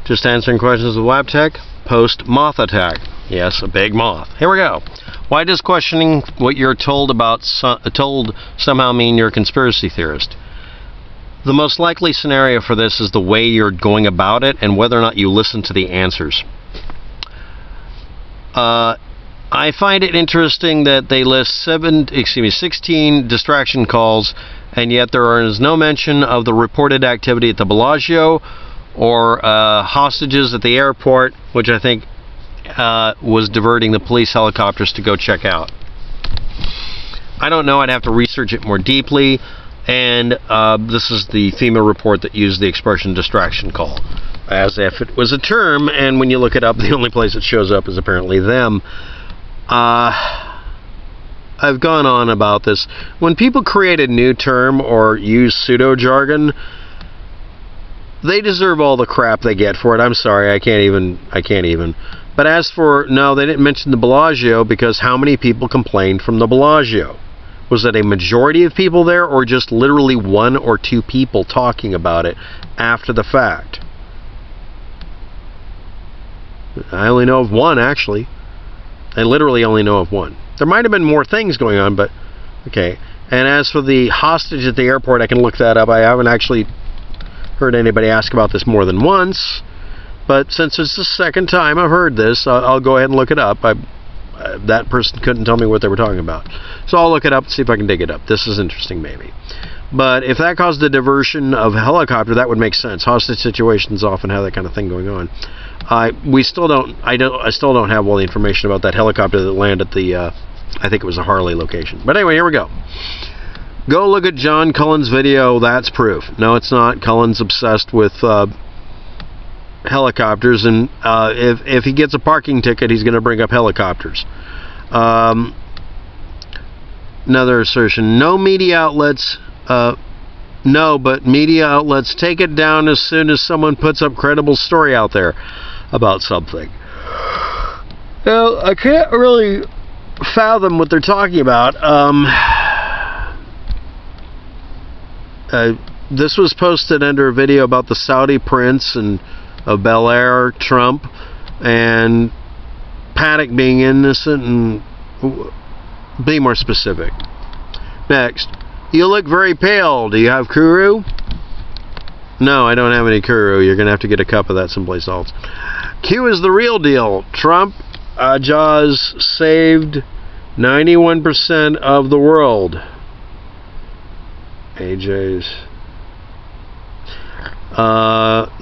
Just answering questions with waptek, post moth attack. Yes, a big moth. Here we go. Why does questioning what you're told somehow mean you're a conspiracy theorist? The most likely scenario for this is the way you're going about it and whether or not you listen to the answers. I find it interesting that they list 16 distraction calls, and yet there is no mention of the reported activity at the Bellagio or hostages at the airport, which I think was diverting the police helicopters to go check out. I don't know. I'd have to research it more deeply. And this is the FEMA report that used the expression distraction call, as if it was a term, and when you look it up, the only place it shows up is apparently them. I've gone on about this. When people create a new term or use pseudo-jargon, they deserve all the crap they get for it. I'm sorry, I can't even. But as for, no, they didn't mention the Bellagio because how many people complained from the Bellagio? Was it a majority of people there, or just literally 1 or 2 people talking about it after the fact? I only know of 1, actually. I literally only know of 1. There might have been more things going on, but okay. And as for the hostage at the airport, I can look that up. I haven't actually heard anybody ask about this more than once, but since it's the second time I've heard this, I'll go ahead and look it up. That person couldn't tell me what they were talking about. So I'll look it up and see if I can dig it up. This is interesting, maybe. But if that caused a diversion of a helicopter, that would make sense. Hostage situations often have that kind of thing going on. I still don't have all the information about that helicopter that landed at the, I think it was a Harley location. But anyway, here we go. Go look at John Cullen's video. That's proof. No, it's not. Cullen's obsessed with helicopters, and if he gets a parking ticket, he's going to bring up helicopters. Another assertion: no media outlets, no, but media outlets take it down as soon as someone puts up credible story out there about something. Well, I can't really fathom what they're talking about. This was posted under a video about the Saudi prince and of Bel Air, Trump, and Paddock being innocent, and be more specific. Next, you look very pale. Do you have Kuru? No, I don't have any Kuru. You're going to have to get a cup of that someplace else. Q is the real deal. Trump, Jaws saved 91% of the world. AJ's.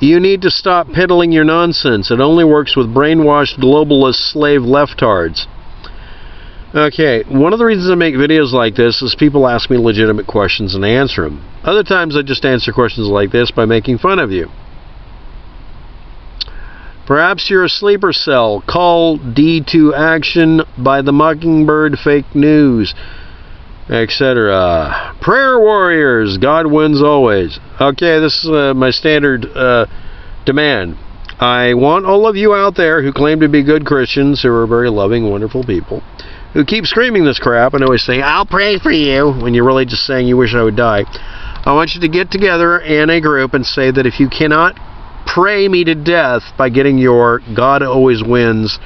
You need to stop peddling your nonsense. It only works with brainwashed globalist slave leftards. Okay, one of the reasons I make videos like this is people ask me legitimate questions and I answer them. Other times I just answer questions like this by making fun of you. Perhaps you're a sleeper cell. Call D to action by the Mockingbird fake news, etc. Prayer warriors, God wins always. Okay, this is my standard demand. I want all of you out there who claim to be good Christians, who are very loving, wonderful people, who keep screaming this crap and always saying, I'll pray for you, when you're really just saying you wish I would die. I want you to get together in a group and say that if you cannot pray me to death by getting your God always wins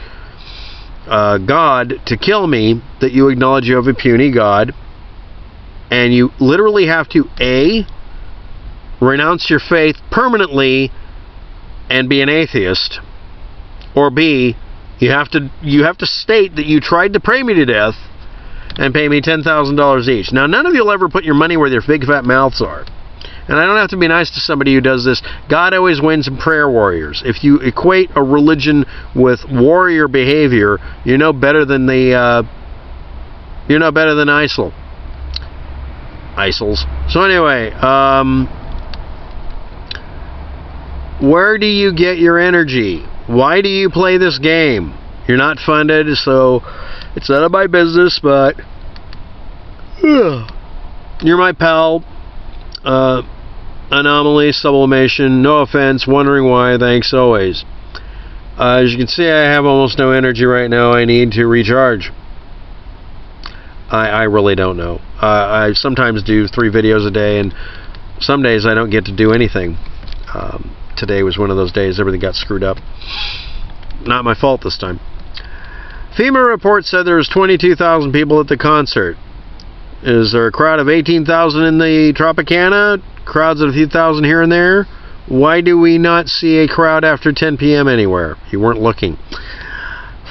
God to kill me, that you acknowledge you have a puny God, and you literally have to A, renounce your faith permanently and be an atheist, or B, you have to state that you tried to pray me to death and pay me $10,000 each. Now, none of you will ever put your money where their big fat mouths are. And I don't have to be nice to somebody who does this. God always wins in prayer warriors. If you equate a religion with warrior behavior, you're no better than ISIL. ISILs. So anyway, where do you get your energy? Why do you play this game? You're not funded, so it's none of my business, but you're my pal. Anomaly, sublimation, no offense, wondering why, thanks always. As you can see, I have almost no energy right now. I need to recharge. I really don't know. I sometimes do 3 videos a day, and some days I don't get to do anything. today was one of those days. Everything got screwed up. Not my fault this time. FEMA report said there was 22,000 people at the concert. Is there a crowd of 18,000 in the Tropicana? Crowds of a few thousand here and there? Why do we not see a crowd after 10 p.m. anywhere? You weren't looking.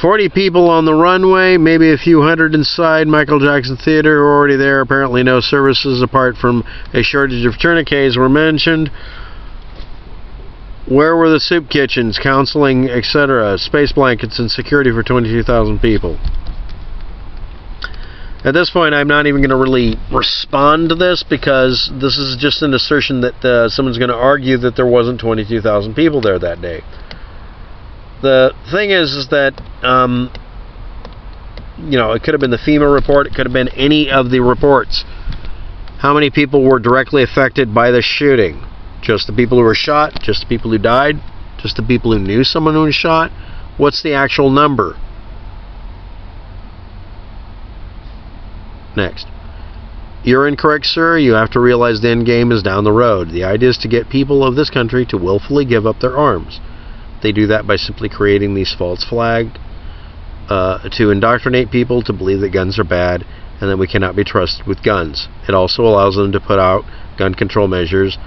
40 people on the runway, maybe a few hundred inside Michael Jackson Theater who are already there. Apparently no services apart from a shortage of tourniquets were mentioned. Where were the soup kitchens, counseling, etc., space blankets, and security for 22,000 people? At this point, I'm not even going to really respond to this, because this is just an assertion that someone's going to argue that there wasn't 22,000 people there that day. The thing is that, it could have been the FEMA report, it could have been any of the reports. How many people were directly affected by the shooting? Just the people who were shot? Just the people who died? Just the people who knew someone who was shot? What's the actual number? Next. You're incorrect, sir. You have to realize the end game is down the road. The idea is to get people of this country to willfully give up their arms. They do that by simply creating these false flags to indoctrinate people to believe that guns are bad and that we cannot be trusted with guns. It also allows them to put out gun control measures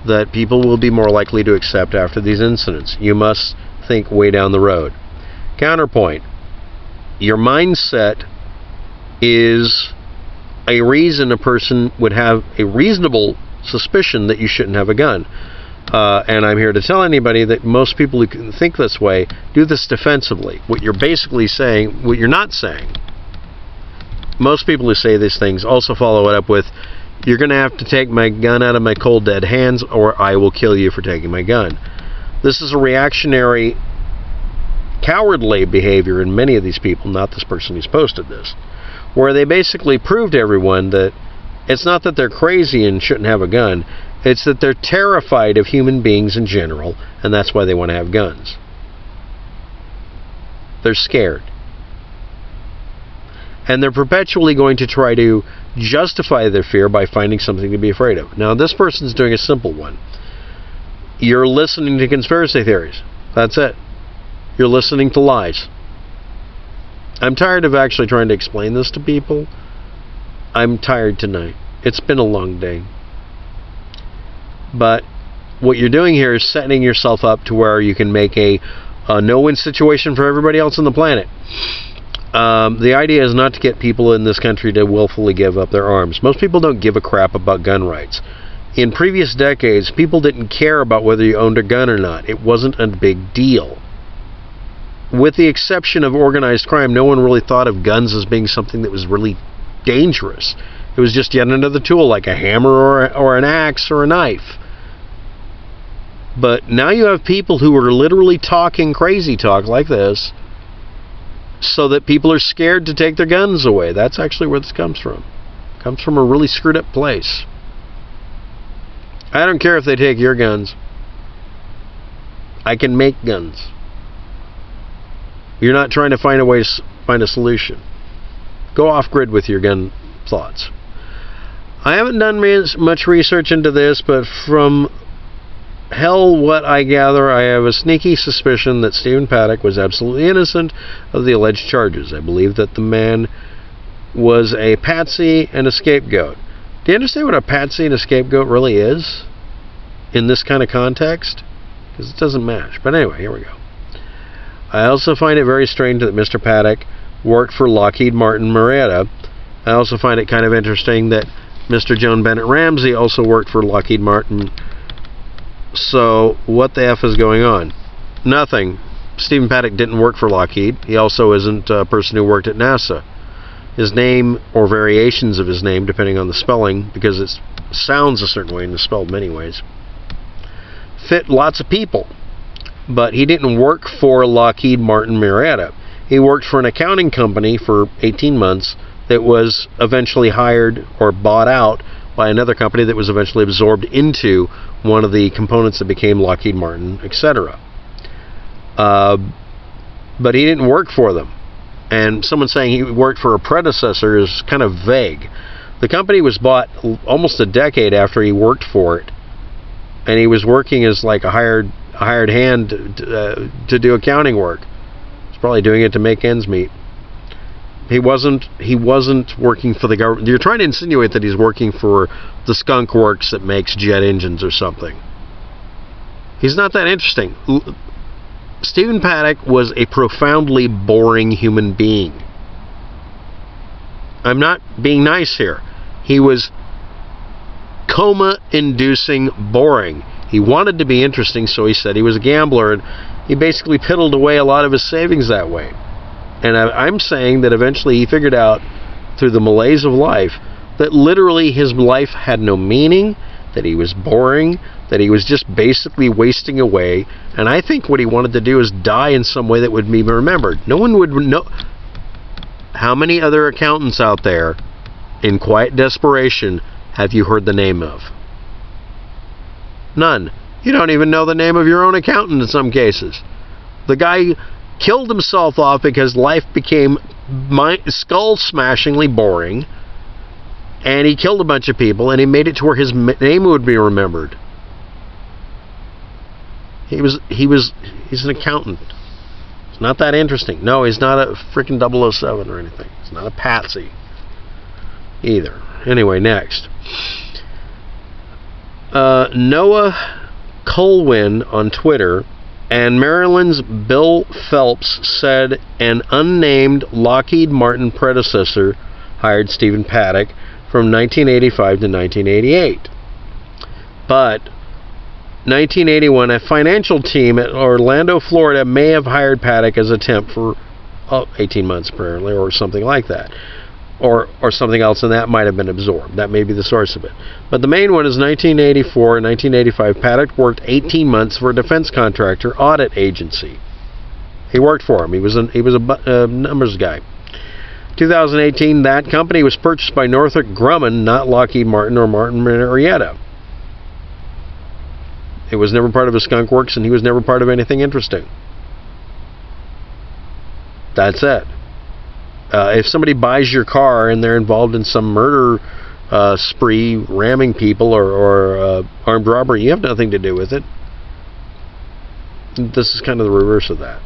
that people will be more likely to accept after these incidents. You must think way down the road. Counterpoint. Your mindset is a reason a person would have a reasonable suspicion that you shouldn't have a gun. And I'm here to tell anybody that most people who think this way do this defensively. What you're basically saying, what you're not saying, most people who say these things also follow it up with, you're going to have to take my gun out of my cold dead hands or I will kill you for taking my gun. This is a reactionary, cowardly behavior in many of these people, not this person who's posted this, where they basically prove to everyone that it's not that they're crazy and shouldn't have a gun, it's that they're terrified of human beings in general, and that's why they want to have guns. They're scared. And they're perpetually going to try to justify their fear by finding something to be afraid of. Now, this person's doing a simple one. You're listening to conspiracy theories. That's it. You're listening to lies. I'm tired of actually trying to explain this to people. I'm tired tonight. It's been a long day. But what you're doing here is setting yourself up to where you can make a no-win situation for everybody else on the planet. The idea is not to get people in this country to willfully give up their arms. Most people don't give a crap about gun rights. In previous decades, people didn't care about whether you owned a gun or not. It wasn't a big deal. With the exception of organized crime, no one really thought of guns as being something that was really dangerous. It was just yet another tool, like a hammer or an axe or a knife. But now you have people who are literally talking crazy talk like this, so that people are scared to take their guns away. That's actually where this comes from. It comes from a really screwed up place. I don't care if they take your guns. I can make guns. You're not trying to find a solution. Go off grid with your gun thoughts. I haven't done much research into this, but from what I gather, I have a sneaky suspicion that Stephen Paddock was absolutely innocent of the alleged charges. I believe that the man was a patsy and a scapegoat. Do you understand what a patsy and a scapegoat really is in this kind of context? Because it doesn't match. But anyway, here we go. I also find it very strange that Mr. Paddock worked for Lockheed Martin Marietta. I also find it kind of interesting that Mr. Joan Bennett Ramsey also worked for Lockheed Martin. So, what the F is going on? Nothing. Stephen Paddock didn't work for Lockheed. He also isn't a person who worked at NASA. His name, or variations of his name, depending on the spelling, because it sounds a certain way and is spelled many ways, fit lots of people. But he didn't work for Lockheed Martin Marietta. He worked for an accounting company for 18 months that was eventually hired or bought out by another company that was eventually absorbed into one of the components that became Lockheed Martin, etc. But he didn't work for them. And someone saying he worked for a predecessor is kind of vague. The company was bought almost a decade after he worked for it. And he was working as like a hired hired hand to do accounting work. He's probably doing it to make ends meet. He wasn't working for the government. You're trying to insinuate that he's working for the skunk works that makes jet engines or something. He's not that interesting. Stephen Paddock was a profoundly boring human being. I'm not being nice here. He was coma-inducing boring. He wanted to be interesting, so he said he was a gambler, and he basically piddled away a lot of his savings that way. And I'm saying that eventually he figured out, through the malaise of life, that literally his life had no meaning, that he was boring, that he was just basically wasting away. And I think what he wanted to do is die in some way that would be remembered. No one would know. How many other accountants out there, in quiet desperation, have you heard the name of? None. You don't even know the name of your own accountant in some cases. The guy killed himself off because life became skull-smashingly boring, and he killed a bunch of people, and he made it to where his name would be remembered. He's an accountant. It's not that interesting. No, he's not a freaking 007 or anything. He's not a patsy either. Anyway, next. Noah Colwyn on Twitter and Maryland's Bill Phelps said an unnamed Lockheed Martin predecessor hired Stephen Paddock from 1985 to 1988. But 1981, a financial team at Orlando, Florida may have hired Paddock as a temp for 18 months apparently, or something like that. Or something else, and that might have been absorbed. That may be the source of it. But the main one is 1984 and 1985. Paddock worked 18 months for a defense contractor audit agency. He worked for him. He was a numbers guy. 2018, that company was purchased by Northrop Grumman, not Lockheed Martin or Martin Marietta. It was never part of his skunk works, and he was never part of anything interesting. That's it. If somebody buys your car and they're involved in some murder spree, ramming people, or armed robbery, you have nothing to do with it. This is kind of the reverse of that.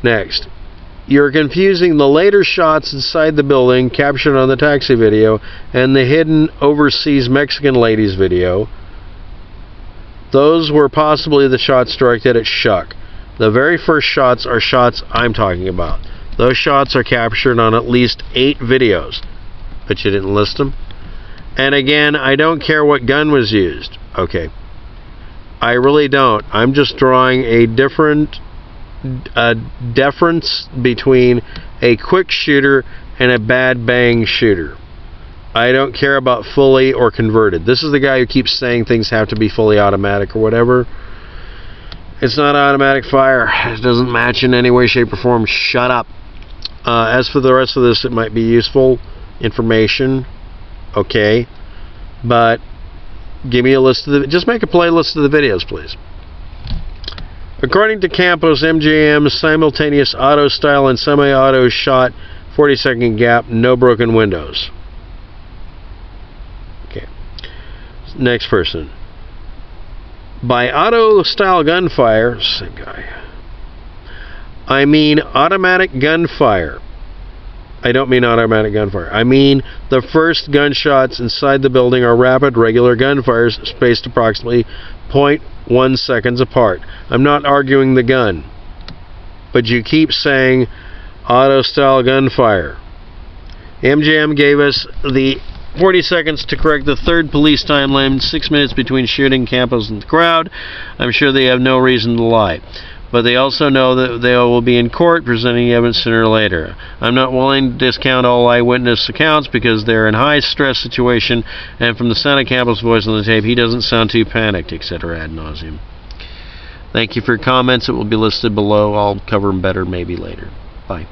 Next. You're confusing the later shots inside the building captured on the taxi video and the hidden overseas Mexican ladies video. Those were possibly the shots directed at Shuck. The very first shots are shots I'm talking about. Those shots are captured on at least 8 videos. But you didn't list them. And again, I don't care what gun was used. Okay. I really don't. I'm just drawing a difference between a quick shooter and a bad bang shooter. I don't care about fully or converted. This is the guy who keeps saying things have to be fully automatic or whatever. It's not automatic fire. It doesn't match in any way, shape, or form. Shut up. As for the rest of this, it might be useful information. Okay. But give me a list of the... Just make a playlist of the videos, please. According to Campos, MGM simultaneous auto style and semi-auto shot, 40-second gap, no broken windows. Okay. Next person. By auto style gunfire, same guy. I mean automatic gunfire. I don't mean automatic gunfire. I mean the first gunshots inside the building are rapid, regular gunfires spaced approximately 0.1 seconds apart. I'm not arguing the gun, but you keep saying auto-style gunfire. MGM gave us the 40 seconds to correct the third police time limit, 6 minutes between shooting Campos and the crowd. I'm sure they have no reason to lie. But they also know that they will be in court presenting evidence sooner or later. I'm not willing to discount all eyewitness accounts because they're in high-stress situation, and from the sound of Campbell's voice on the tape, he doesn't sound too panicked, etc. ad nauseum. Thank you for your comments. It will be listed below. I'll cover them better maybe later. Bye.